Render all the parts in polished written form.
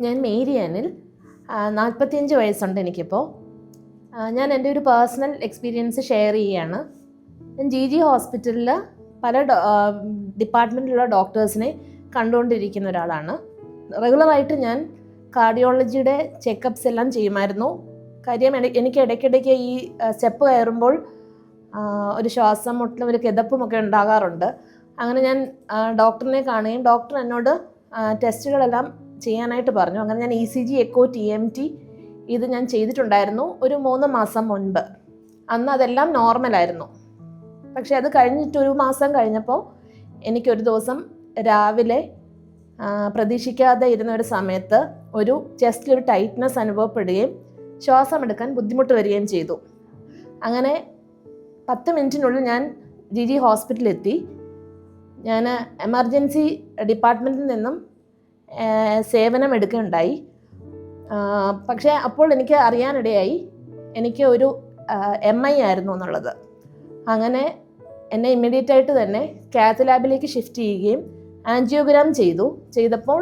ഞാൻ മേരി അനിൽ, 45 വയസ്സുണ്ട് എനിക്കിപ്പോൾ. ഞാൻ എൻ്റെ ഒരു പേഴ്സണൽ എക്സ്പീരിയൻസ് ഷെയർ ചെയ്യുകയാണ്. ഞാൻ ജി ഹോസ്പിറ്റലിൽ പല ഡിപ്പാർട്ട്മെൻറ്റിലുള്ള ഡോക്ടേഴ്സിനെ കണ്ടുകൊണ്ടിരിക്കുന്ന ഒരാളാണ്. റെഗുലറായിട്ട് ഞാൻ കാർഡിയോളജിയുടെ ചെക്കപ്സ് എല്ലാം ചെയ്യുമായിരുന്നു. കാര്യം എനിക്ക് ഇടയ്ക്കിടയ്ക്ക് ഈ സ്റ്റെപ്പ് കയറുമ്പോൾ ഒരു ശ്വാസം മുട്ടലും ഒരു കിതപ്പുമൊക്കെ ഉണ്ടാകാറുണ്ട്. അങ്ങനെ ഞാൻ ഡോക്ടറിനെ കാണുകയും ഡോക്ടർ എന്നോട് ടെസ്റ്റുകളെല്ലാം ചെയ്യാനായിട്ട് പറഞ്ഞു. അങ്ങനെ ഞാൻ ECG, എക്കോ, TMT ഇത് ഞാൻ ചെയ്തിട്ടുണ്ടായിരുന്നു ഒരു 3 മാസം മുൻപ്. അന്ന് അതെല്ലാം നോർമലായിരുന്നു. പക്ഷേ അത് കഴിഞ്ഞിട്ട് 1 മാസം കഴിഞ്ഞപ്പോൾ എനിക്കൊരു ദിവസം രാവിലെ പ്രതീക്ഷിക്കാതെ ഇരുന്ന ഒരു സമയത്ത് ഒരു ചെസ്റ്റിലൊരു ടൈറ്റ്നസ് അനുഭവപ്പെടുകയും ശ്വാസമെടുക്കാൻ ബുദ്ധിമുട്ട് വരികയും ചെയ്തു. അങ്ങനെ 10 മിനിറ്റിനുള്ളിൽ ഞാൻ ജി ഹോസ്പിറ്റലിലെത്തി. ഞാൻ എമർജൻസി ഡിപ്പാർട്ട്മെൻറ്റിൽ നിന്നും സേവനം എടുക്കുകയുണ്ടായി. പക്ഷേ അപ്പോൾ എനിക്ക് അറിയാനിടയായി എനിക്ക് ഒരു MI ആയിരുന്നു എന്നുള്ളത്. അങ്ങനെ എന്നെ ഇമ്മീഡിയറ്റ് ആയിട്ട് തന്നെ കാത്ത് ലാബിലേക്ക് ഷിഫ്റ്റ് ചെയ്യുകയും ആൻജിയോഗ്രാം ചെയ്തപ്പോൾ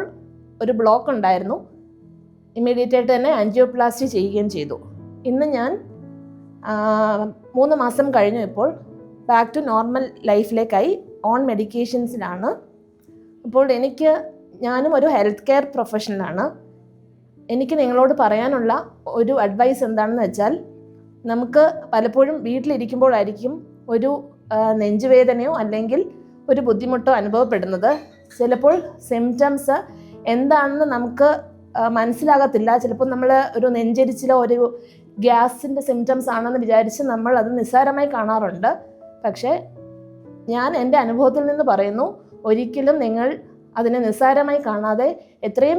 ഒരു ബ്ലോക്ക് ഉണ്ടായിരുന്നു. ഇമ്മീഡിയറ്റ് ആയിട്ട് തന്നെ ആൻജിയോപ്ലാസ്റ്റി ചെയ്യുകയും ചെയ്തു. ഇന്ന് ഞാൻ 3 മാസം കഴിഞ്ഞു. ഇപ്പോൾ ബാക്ക് ടു നോർമൽ ലൈഫിലേക്കായി ഓൺ മെഡിക്കേഷൻസിലാണ്. അപ്പോൾ ഞാനും ഒരു ഹെൽത്ത് കെയർ പ്രൊഫഷണലാണ്. എനിക്ക് നിങ്ങളോട് പറയാനുള്ള ഒരു അഡ്വൈസ് എന്താണെന്ന് വെച്ചാൽ, നമുക്ക് പലപ്പോഴും വീട്ടിലിരിക്കുമ്പോഴായിരിക്കും ഒരു നെഞ്ചുവേദനയോ അല്ലെങ്കിൽ ഒരു ബുദ്ധിമുട്ടോ അനുഭവപ്പെടുന്നത്. ചിലപ്പോൾ സിംറ്റംസ് എന്താണെന്ന് നമുക്ക് മനസ്സിലാകത്തില്ല. ചിലപ്പോൾ നമ്മൾ ഒരു നെഞ്ചരിച്ചിലോ ഒരു ഗ്യാസിൻ്റെ സിംറ്റംസ് ആണെന്ന് വിചാരിച്ച് നമ്മൾ അത് നിസ്സാരമായി കാണാറുണ്ട്. പക്ഷേ ഞാൻ എൻ്റെ അനുഭവത്തിൽ നിന്ന് പറയുന്നു, ഒരിക്കലും നിങ്ങൾ അതിനെ നിസ്സാരമായി കാണാതെ എത്രയും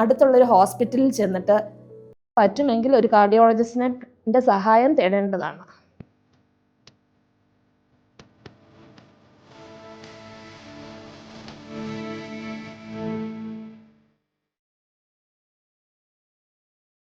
അടുത്തുള്ളൊരു ഹോസ്പിറ്റലിൽ ചെന്നിട്ട് പറ്റുമെങ്കിൽ ഒരു കാർഡിയോളജിസ്റ്റിൻ്റെ സഹായം തേടേണ്ടതാണ്.